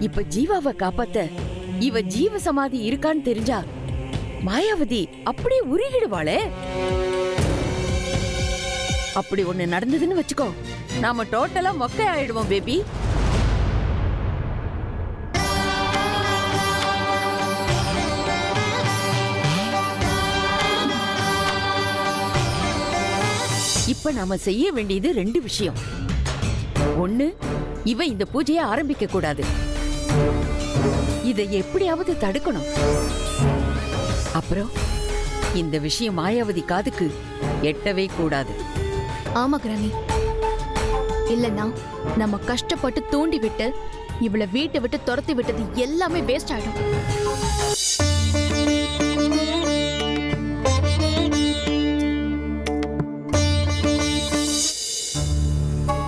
இப்ப ஜீவாவை காப்பாத்த இவ ஜீவ சமாதி இருக்கான்னு தெரிஞ்சா மாயாவதி அப்படியே உருகிடுவாளே. அப்படி ஒண்ணு நடந்ததுன்னு வச்சுக்கோ, நாம டோட்டலா மொக்கை ஆயிடுவோம் பேபி. இப்ப நாம செய்ய வேண்டியது 2 விஷயம். ஒண்ணு, இவ இந்த பூஜையை ஆரம்பிக்க கூடாது. இதை எப்படியாவது தடுக்கணும். அப்புறம் இந்த விஷயம் மாயாவதி காதுக்கு எட்டவே கூடாது. ஆமா கிராணி, இல்லன்னா நம்ம கஷ்டப்பட்டு தூண்டி விட்டு இவளை வீட்டை விட்டு துரத்தி விட்டது எல்லாமே வேஸ்ட் ஆயிடும்.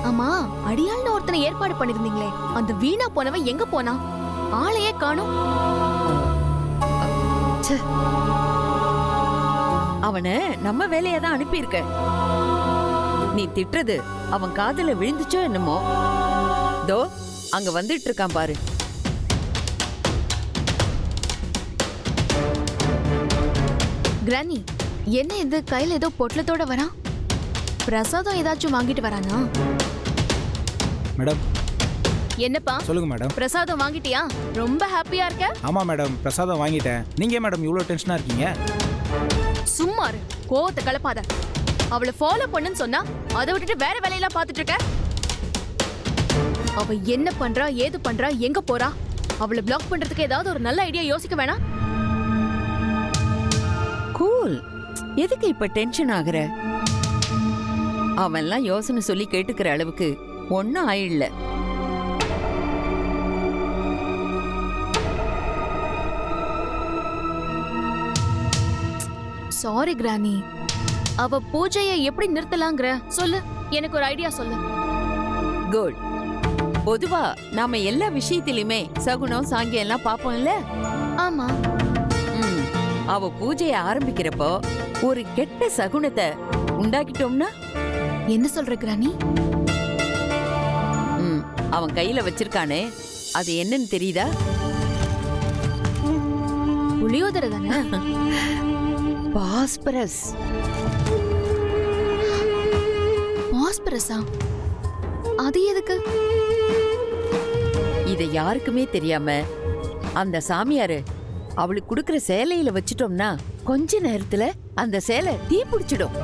ஆமா, அடியாள்னு ஒருத்தனை ஏற்பாடு பண்ணிருந்தீங்களே, அந்த வீணா போனவன் எங்க போனா? ஆளையே காணோம். அவனை நம்ம வேலையை தான் அனுப்பியிருக்க. நீ திட்டுறது அவன் காதுல விழுந்துச்சோ என்னமோ. தோ அங்க வந்துட்டு இருக்கான் பாரு. கிராணி, என்ன இது கையில ஏதோ பொட்டலத்தோட வரான்? பிரசாதம் ஏதாச்சும் வாங்கிட்டு வரானா? மேடம். என்னப்பா சொல்லுங்க மேடம். பிரசாதம் வாங்கிட்டியா? ரொம்ப ஹாப்பியா இருக்க? ஆமா மேடம், பிரசாதம் வாங்கிட்டேன். நீங்க மேடம் இவ்வளவு டென்ஷனா இருக்கீங்க? சும்மா இரு, கோவத்தை கலப்பாத. அவளை ஃபாலோ பண்ணுன்னு சொன்னா அதை விட்டுட்டு வேற வேலையெல்லாம் பார்த்துட்டு இருக்க. அவ என்ன பண்றா, ஏது பண்றா, எங்க போறா? அவளை பிளாக் பண்றதுக்கு ஏதாவது ஒரு நல்ல ஐடியா யோசிக்க வேணாம்? கூல், எதுக்கு இப்ப டென்ஷன் ஆகுற? அவன்லாம் யோசனை சொல்லி கேட்டுக்கிற அளவுக்கு ஒன்னும் ஆயிடல. சாரி கிரானி, அவ பூஜையை எப்படி நிறுத்தலாங்கிற சொல்லு. எனக்கு ஒரு ஐடியா சொல்லு. குட். பொதுவா நாம எல்லா விஷயத்திலுமே சகுனம் சாங்கியம் எல்லாம் பாப்போம்ல. ஆமா. அவ பூஜையை ஆரம்பிக்கிறப்போ ஒரு கெட்ட சகுனத்தை உண்டாக்கிட்டோம்னா? என்ன சொல்ற கிரானி? அவன் கையில வச்சிருக்கானே, அது என்னன்னு தெரியுதா? புளியோதரை தானே? பாஸ்பரஸ். பாஸ்பரஸா? அது எதுக்கு? இத யாருக்குமே தெரியாம அந்த சாமியாரு அவளுக்கு கொடுக்கிற சேலையில வச்சிட்டோம்னா கொஞ்ச நேரத்துல அந்த சேலை தீ பிடிச்சிடும்.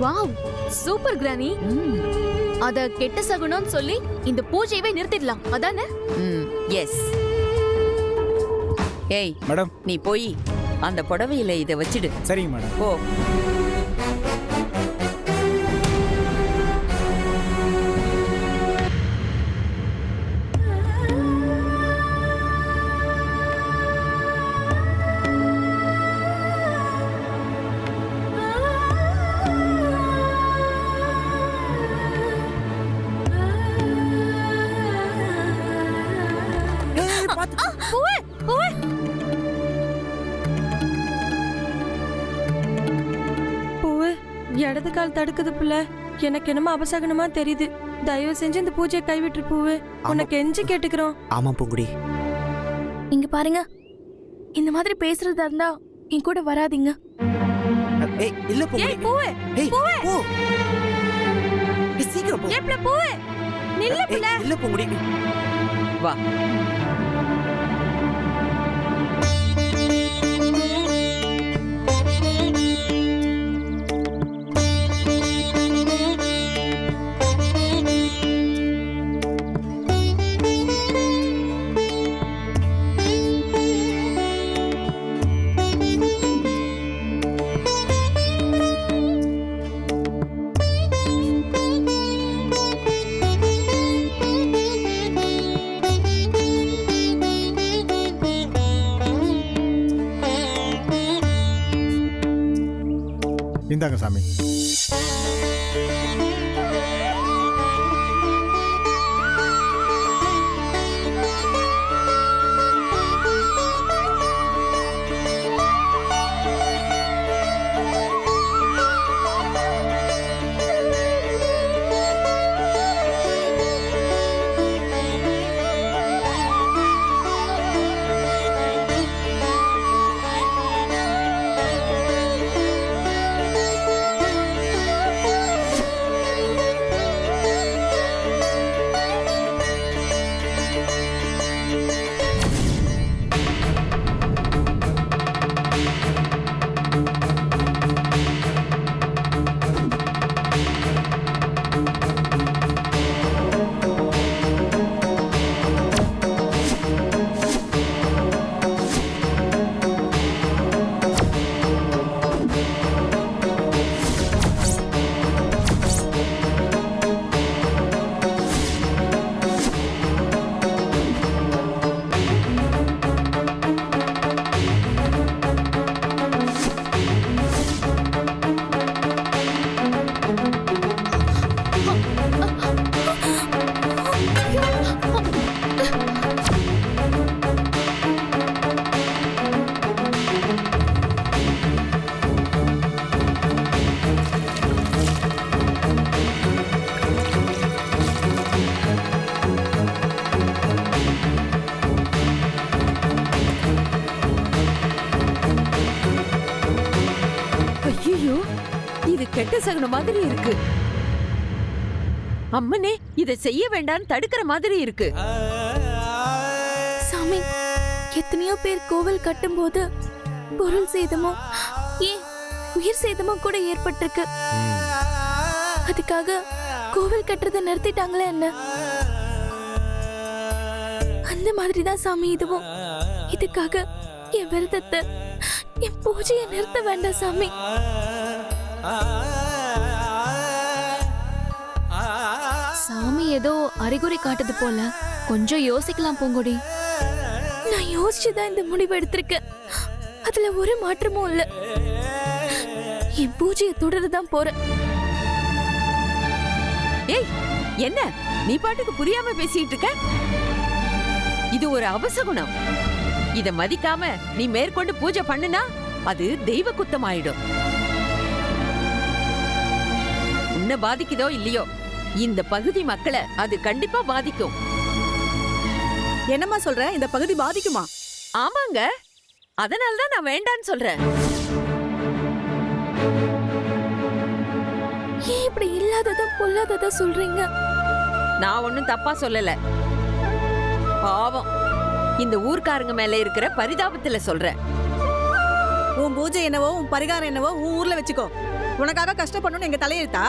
Wow, super granny. அத கெட்ட சகுனம்னு சொல்லி இந்த பூஜையவே நிறுத்திடலாம், அதானே? எஸ். ஏய் மேடம், நீ போய் அந்த புடவையில இத வச்சிடு. சரிங்க மேடம். ஓ. இடது கால் தடுக்குது புள்ள. எனக்கு என்னமோ அபசகனமா தெரியுது. தயவு செஞ்சு இந்த பூஜையை கைவிட்டு பூவு. உனக்கு எஞ்சி கேட்டுக்கிறோம். ஆமா பூங்குடி. இங்க பாருங்க, இந்த மாதிரி பேசுறதா இருந்தா என் கூட வராதீங்க. ஏய் இல்ல பூங்குடி. ஏய் பூவு, ஏய் பூவு. போ. ஏய் சீக்கிரம் போ. ஏய் புள்ள பூவு, நில்ல புள்ள. இல்ல பூங்குடி. வா. இந்தாங்க சாமி. கெட்ட சகுன மாதிரி இருக்கு. அம்மனே, இதை செய்ய வேண்டாம்னு தடுக்கிற மாதிரி இருக்கு. சாமி, எத்தனையோ பேர் கோவில் கட்டும்போது பொருள் சேதமோ ஏன் உயிர் சேதமோ கூட ஏற்பட்டிருக்கு. அதுக்காக கோவில் கட்டுறதை நிறுத்திட்டாங்களே என்ன? அந்த மாதிரிதான் சாமி இதுவும். இதுக்காக என் விரதத்தை, என் பூஜையை நிறுத்த வேண்டாம் சாமி. சாமி ஏதோ அறிகுறி காட்டுது போல, கொஞ்சம் யோசிக்கலாம் பூங்கொடி. நான் யோசிச்சுதான் இந்த முடிவு எடுத்திருக்கேன். அதுல ஒரு மாற்றமும் இல்ல. என் பூஜையை தொடரதான் போறேன். ஏய், என்ன நீ பாட்டுக்கு புரியாம பேசிட்டு இருக்க? இது ஒரு அபசகுணம். இத மதிக்காம நீ மேற்கொண்டு பூஜை பண்ணுனா அது தெய்வ குத்தம் ஆயிடும். உன்னை பாதிக்குதோ இல்லையோ, இந்த பகுதி மக்களை அது கண்டிப்பா பாதிக்கும். என்னம்மா சொல்ற? இந்த பகுதி பாதிக்குமா? ஆமாங்க, அதனாலதான் நான் வேண்டான்னு சொல்றேன். ஏன் இப்படி இல்லாததா பொல்லாததா சொல்றீங்க? நான் ஒன்னும் தப்பா சொல்லல. பாவம், இந்த ஊர்க்காரங்க மேல இருக்கிற பரிதாபத்துல சொல்றேன். உன் பூஜை என்னவோ, உன் பரிகாரம் என்னவோ உன் ஊர்ல வச்சுக்கோ. உனக்காக கஷ்டப்படணும்னு எங்க தலையெழுத்தா?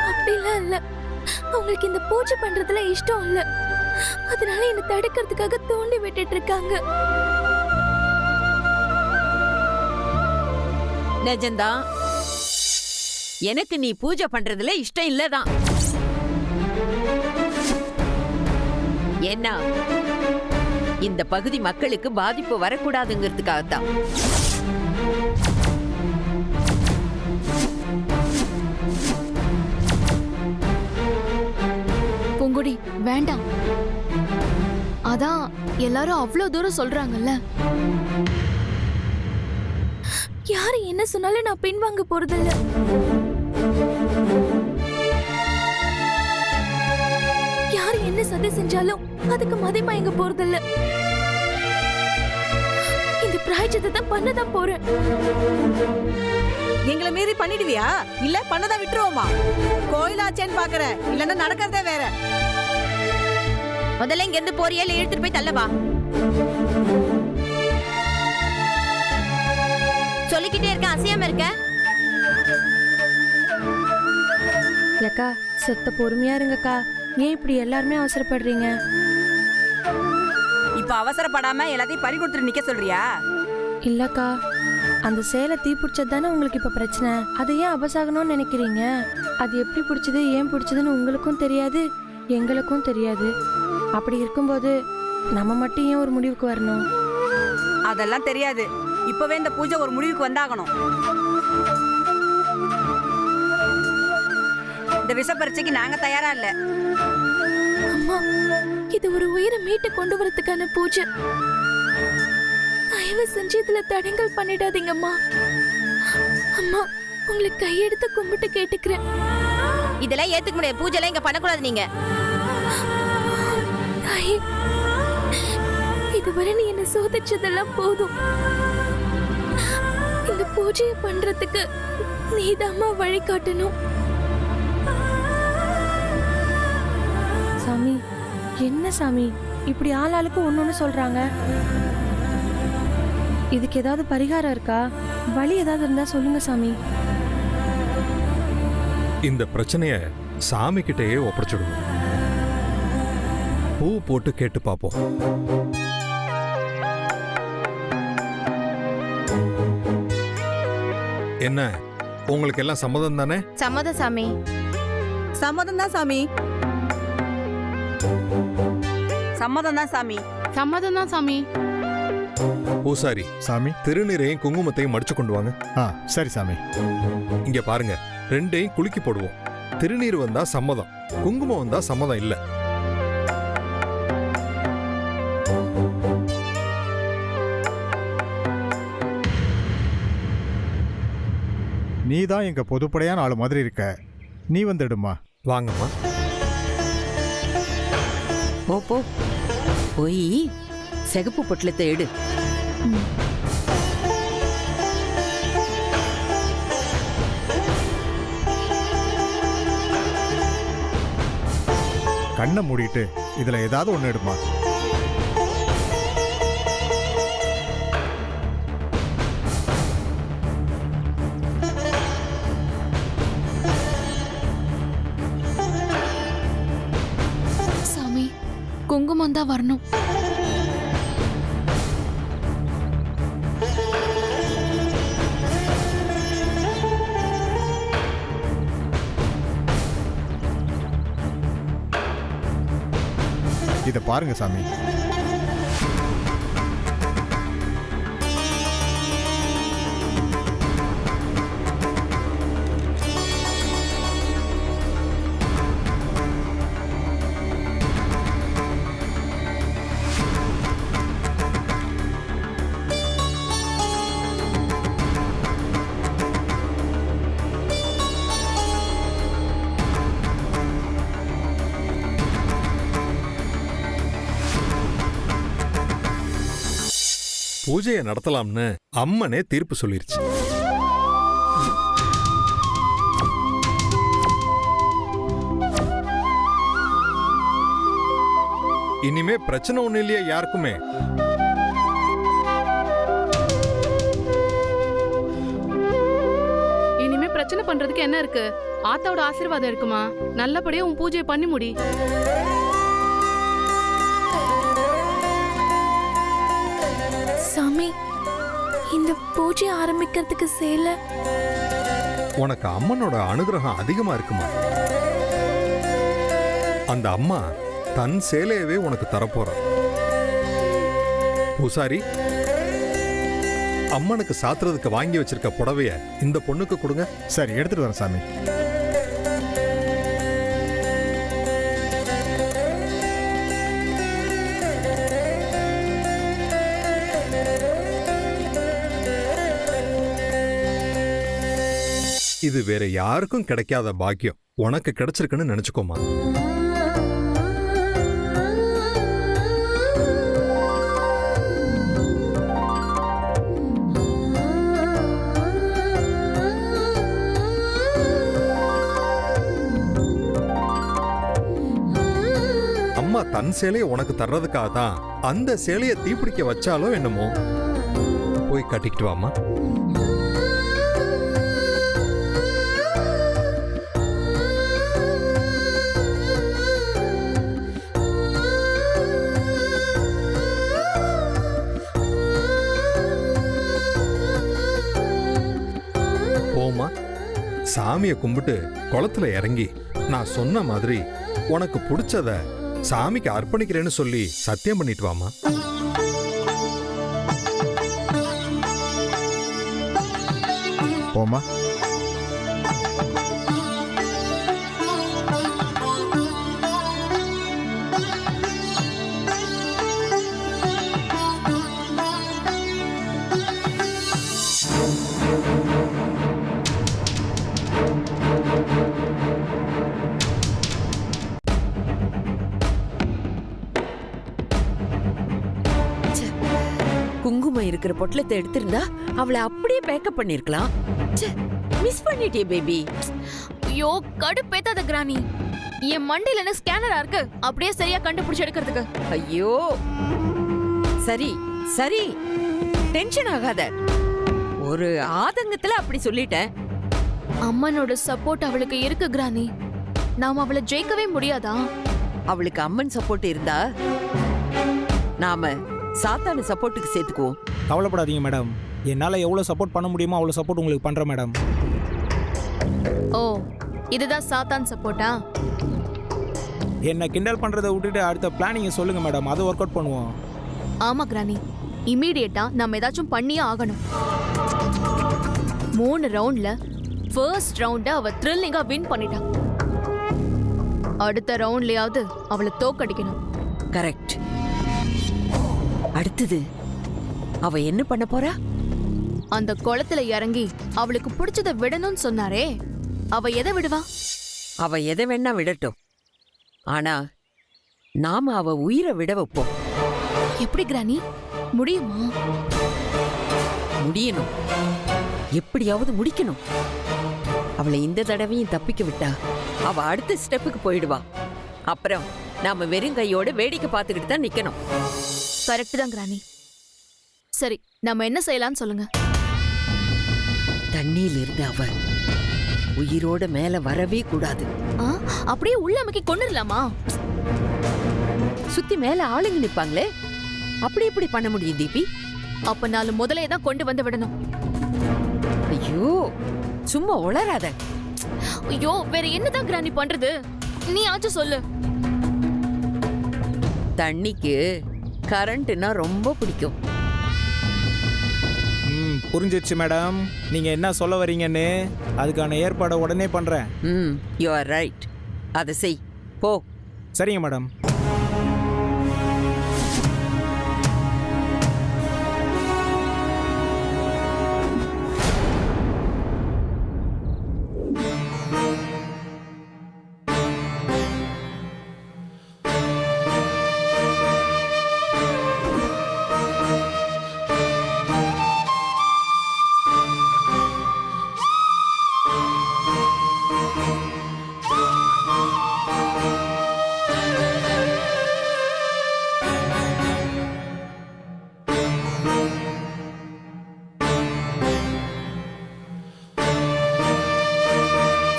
அப்படிலாம் இல்ல. அவங்களுக்கு இந்த பூஜை பண்றதுல இஷ்டம் இல்ல. அதனால என்ன தடுக்கிறதுக்காக தூண்டி விட்டுட்டு இருக்காங்க. நிஜம்தான், எனக்கு நீ பூஜை பண்றதுல இஷ்டம் இல்லதான். ஏன்னா இந்த பகுதி மக்களுக்கு பாதிப்பு வரக்கூடாதுங்கிறதுக்காகத்தான். பூங்குடி, வேண்டாம். அதான் எல்லாரும் அவ்வளவு தூரம் சொல்றாங்கல்ல. யாரு என்ன சொன்னாலும் நான் பின்வாங்க போறதில்ல. யாரு என்ன சதி செஞ்சாலும் அதுக்கு மதிமயங்க போறதில்ல. இந்த பிராய்ச்சித்தை தான் பண்ணதான் போறேன். எங்களை மீறி பண்ணிடுவியா? இல்ல பண்ணதான் விட்டுருவோமா? கோயிலாச்சேன்னு பாக்குற, இல்லன்னா நடக்கிறதே வேற. முதல்ல இங்க இருந்து போறியா இல்ல இழுத்துட்டு போய் தள்ளவா? சொல்லிக்கிட்டே இருக்க, அசையாம இருக்க. ஏக்கா, செத்த பொறுமையா இருங்கக்கா. ஏன் இப்படி எல்லாருமே அவசரப்படுறீங்க? இப்ப அவசரப்படாம எல்லாத்தையும் பறி கொடுத்துட்டு நிக்க சொல்றியா? இல்லக்கா, அந்த சேலை தீ பிடிச்சது தானே உங்களுக்கு இப்ப பிரச்சனை. அதை ஏன் அபசாகணும்னு நினைக்கிறீங்க? அது எப்படி பிடிச்சது, ஏன் பிடிச்சதுன்னு உங்களுக்கும் தெரியாது, எங்களுக்கும் தெரியாது. அப்படி இருக்கும்போது நம்ம மட்டும் ஏன் ஒரு முடிவுக்கு வரணும்? அதெல்லாம் தெரியாது. இப்பவே இந்த பூஜை ஒரு முடிவுக்கு வந்தாகணும். இந்த விஷ பரீட்சைக்கு நாங்க தயாரா இல்ல. அம்மா, இது ஒரு உயிரை மீட்டு கொண்டு வரதுக்கான பூஜை. தயவு செஞ்சு இதுல தடங்கல் பண்ணிடாதீங்கம்மா. அம்மா, உங்களை கையெடுத்து கும்பிட்டு கேட்டுக்கிறேன். இதெல்லாம் ஏத்துக்க முடியாது. பூஜை எல்லாம் இங்க பண்ணக்கூடாது. நீங்க இதுவரை நீ என்ன சோதிச்சதெல்லாம் போதும். இந்த பூஜையை பண்றதுக்கு நீதாம்மா வழிகாட்டணும். சாமி, என்ன சாமி இப்படி ஆளாளுக்கு ஒன்னொன்னு சொல்றாங்க? இதுக்கு ஏதாவது பரிகாரம் இருக்கா? வழி ஏதாவது இருந்தா சொல்லுங்க சாமி. இந்த பிரச்சனைய சாமி கிட்டேயே ஒப்படைச்சிடுவோம். பூ போட்டு கேட்டு பாப்போம். என்ன, உங்களுக்கு எல்லாம் சம்மதம் தானே? சம்மதம் சாமி. சம்மதம் தான் சாமி. சம்மதம் தான் சாமி. சம்மதம் தான் சாமி. பூசாரி சாமி. திருநீரையும் குங்குமத்தையும் மடிச்சு கொண்டு வாங்க. சரி சாமி. இங்க பாருங்க, ரெண்டையும் குலுக்கி போடுவோம். திருநீர் வந்தா சம்மதம், குங்குமம் வந்தா சம்மதம் இல்ல. நீ தான் எங்க பொதுப்படையான ஆளு மாதிரி இருக்க. நீ வந்துடுமா. வாங்கம்மா. போ போ, போய் சிகப்பு பொட்டலத்தை எடு. கண்ணை மூடிட்டு இதுல ஏதாவது ஒண்ணு எடுமா. சாமி, குங்குமம் தான் வரணும். இத பாருங்க சாமி. பூஜையை நடத்தலாம்னு அம்மனே தீர்ப்பு சொல்லிருச்சு. இனிமே பிரச்சனை ஒண்ணு இல்லையா யாருக்குமே? இனிமே பிரச்சனை பண்றதுக்கு என்ன இருக்கு? ஆத்தாவோட ஆசீர்வாதம் இருக்குமா? நல்லபடியா உன் பூஜையை பண்ணி முடி. சாமி, இந்த பூஜை ஆரம்பிக்கிறதுக்கு சேலை. உனக்கு அம்மனோட அனுகிரகம் அதிகமா இருக்குமா? அந்த அம்மா தன் சேலையவே உனக்கு தரப்போற. பூசாரி, அம்மனுக்கு சாத்துறதுக்கு வாங்கி வச்சிருக்க புடவைய இந்த பொண்ணுக்கு கொடுங்க. சரி, எடுத்துட்டு வரேன் சாமி. இது வேற யாருக்கும் கிடைக்காத பாக்கியம் உனக்கு கிடைச்சிருக்குன்னு நினைச்சுக்கோமா. அம்மா தன் சேலையை உனக்கு தர்றதுக்காக தான் அந்த சேலையை தீப்பிடிக்க வச்சாலோ என்னமோ. போய் கட்டிக்கிட்டு வாமா. போமா, சாமியை கும்பிட்டு குளத்துல இறங்கி நான் சொன்ன மாதிரி உனக்கு பிடிச்சத சாமிக்கு அர்ப்பணிக்கிறேன்னு சொல்லி சத்தியம் பண்ணிட்டு வாமா. போமா. குங்குமம் இருக்கிற பொட்டலத்தை எடுத்திருந்தா அவளை அப்படியே பேக்கப் பண்ணிருக்கலாம். மிஸ் பண்ணிட்டே பேபி. ஐயோ, கடுப்பேத்தாத கிராணி. என் மண்டையில என்ன ஸ்கேனரா இருக்கு அப்படியே சரியா கண்டுபிடிச்சு எடுக்கிறதுக்கு? ஐயோ, சரி சரி, டென்ஷன் ஆகாத. ஒரு ஆதங்கத்துல அப்படி சொல்லிட்டேன். அம்மனோட சப்போர்ட் அவளுக்கு இருக்கு கிராணி. நாம அவளை ஜெயிக்கவே முடியாதா? அவளுக்கு அம்மன் சப்போர்ட் இருந்தா நாம சாத்தான சப்போர்ட்டுக்கு சேர்த்துக்குவோம். கவலைப்படாதீங்க மேடம். என்னால் எவ்வளோ சப்போர்ட் பண்ண முடியுமோ அவ்வளோ சப்போர்ட் உங்களுக்கு பண்ணுறேன் மேடம். ஓ, இதுதான் சாத்தான் சப்போர்ட்டா? என்னை கிண்டல் பண்ணுறதை விட்டுட்டு அடுத்த பிளானிங்கை சொல்லுங்கள் மேடம், அதை ஒர்க் அவுட் பண்ணுவோம். ஆமா கிராணி, இமீடியட்டா நம்ம ஏதாச்சும் பண்ணியே ஆகணும். 3 ரவுண்ட்ல ஃபர்ஸ்ட் ரவுண்ட அவ த்ரில்லிங்கா வின் பண்ணிட்டா. அடுத்த ரவுண்ட்லயாவது அவளை தோக்கடிக்கணும். கரெக்ட். அடுத்தது அவ என்ன பண்ண போறா? அந்த குளத்துல இறங்கி அவளுக்கு பிடிச்சத விடணும்னு சொன்னாரே, அவ எதை விடுவா? அவ எதை வேணா விடட்டும். ஆனா நாம அவ உயிரை விட வைப்போம். எப்படி கிராணி முடியுமா? முடியணும், எப்படியாவது முடிக்கணும். அவளை இந்த தடவையும் தப்பிக்க விட்டா அவ அடுத்த ஸ்டெப்புக்கு போயிடுவா. அப்புறம் நாம வெறும் கையோட வேடிக்கை பார்த்துக்கிட்டு தான் நிக்கணும். கரெக்ட் தான் கிராணி. சரி, நம்ம என்ன செய்யலாம்னு சொல்லுங்க. தண்ணியில இருந்து அவ உயிரோட மேல வரவே கூடாது. அப்படியே உள்ள அமைக்க கொண்டுடலாமா? சுத்தி மேல ஆளுங்க நிப்பாங்களே, அப்படி எப்படி பண்ண முடியும் தீபி? அப்ப நாலு முதலே தான் கொண்டு வந்து விடணும். ஐயோ, சும்மா உளராத. ஐயோ, வேற என்னதான் கிராணி பண்றது? நீ ஆச்சும் சொல்லு. தண்ணிக்கு கரண்ட்னா ரொம்ப பிடிக்கும். புரிஞ்சிடுச்சு மேடம், நீங்கள் என்ன சொல்ல வரீங்கன்னு. அதுக்கான ஏற்பாடை உடனே பண்ணுறேன். You are right. அதை செய், போ. சரிங்க மேடம்.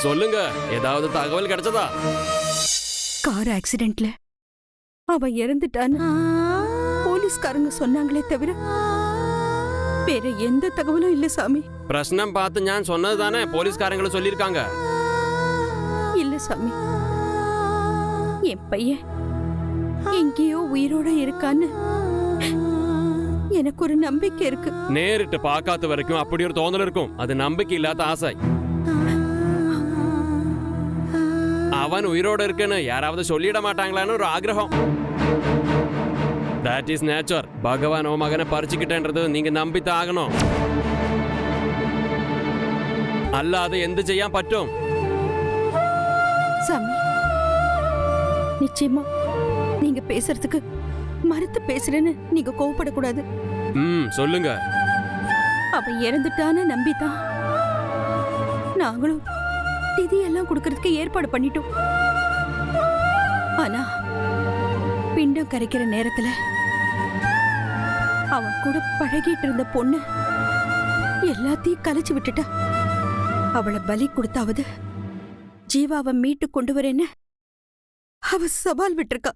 சொல்லுங்க, ஏதாவது தகவல் கிடைச்சதா? கார் ஆக்சிடென்ட்ல அவ இறந்துட்டான்னு போலீஸ்காரங்க சொன்னாங்களே தவிர வேற எந்த தகவலும் இல்ல சாமி. பிரശ്നം பார்த்து ஞான் சொன்னது தானே போலீஸ்காரங்களும் சொல்லியிருக்காங்க. இல்ல சாமி, என் பையன் எங்கேயோ உயிரோட இருக்கான்னு எனக்கு ஒரு நம்பிக்கை இருக்கு. நேரிட்டு பார்க்காத வரைக்கும் அப்படி ஒரு தோணல் இருக்கும். அது நம்பிக்கை இல்லாத ஆசை. அவன் உயிரோட இருக்குன்னு யாராவது சொல்லிட மாட்டாங்களான்னு ஒரு ஆக்ரஹம். That is nature. பகவான் உன் மகனை பறிச்சுக்கிட்டேன்றது நீங்க நம்பித்தான் ஆகணும். அல்லாத எந்த செய்ய பற்றும். சாமி, நிச்சயமா நீங்க பேசுறதுக்கு மறுத்து பேசுறேன்னு நீங்க கோவப்படக்கூடாது. சொல்லுங்க. அவன் இறந்துட்டான்னு நம்பித்தான் நாங்களும் திதியெல்லாம் கொடுக்கறதுக்கு ஏற்பாடு பண்ணிட்டோம். ஆனா பிண்டம் கரைக்கிற நேரத்துல அவன் கூட பழகிட்டு இருந்த பொண்ணு எல்லாத்தையும் கலைச்சு விட்டுட்டா. அவளை பலி கொடுத்தாவது ஜீவாவை மீட்டு கொண்டு வரேன்னு அவ சவால் விட்டுருக்கா.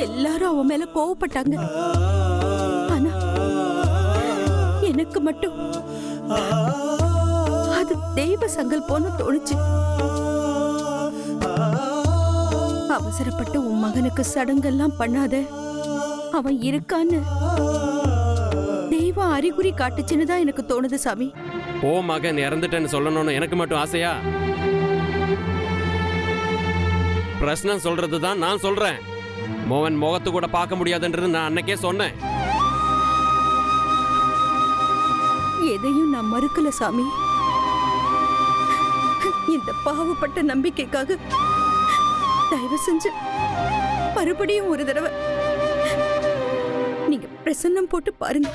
எல்லாரும் அவன் மேல கோவப்பட்டாங்க. ஆனா எனக்கு மட்டும் அது தெய்வ சங்கல்பம்னு தோணுச்சு. அவசரப்பட்டு உன் மகனுக்கு சடங்கெல்லாம் பண்ணாத, அவன் இருக்கான்னு தெய்வம் அறிகுறி காட்டுச்சுன்னு தான் எனக்கு தோணுது சாமி. ஓ மகன் இறந்துட்டேன்னு சொல்லணும்னு எனக்கு மட்டும் ஆசையா? பிரச்சனை சொல்றது தான் நான் சொல்றேன். மோகன் முகத்து கூட பார்க்க முடியாதுன்றது நான் அன்னைக்கே சொன்னேன். எதையும் நான் மறுக்கல சாமி. இந்த பாவப்பட்ட நம்பிக்கைக்காக தயவு செஞ்சு மறுபடியும் ஒரு தடவை நீங்க பிரசன்னம் போட்டு பாருங்க.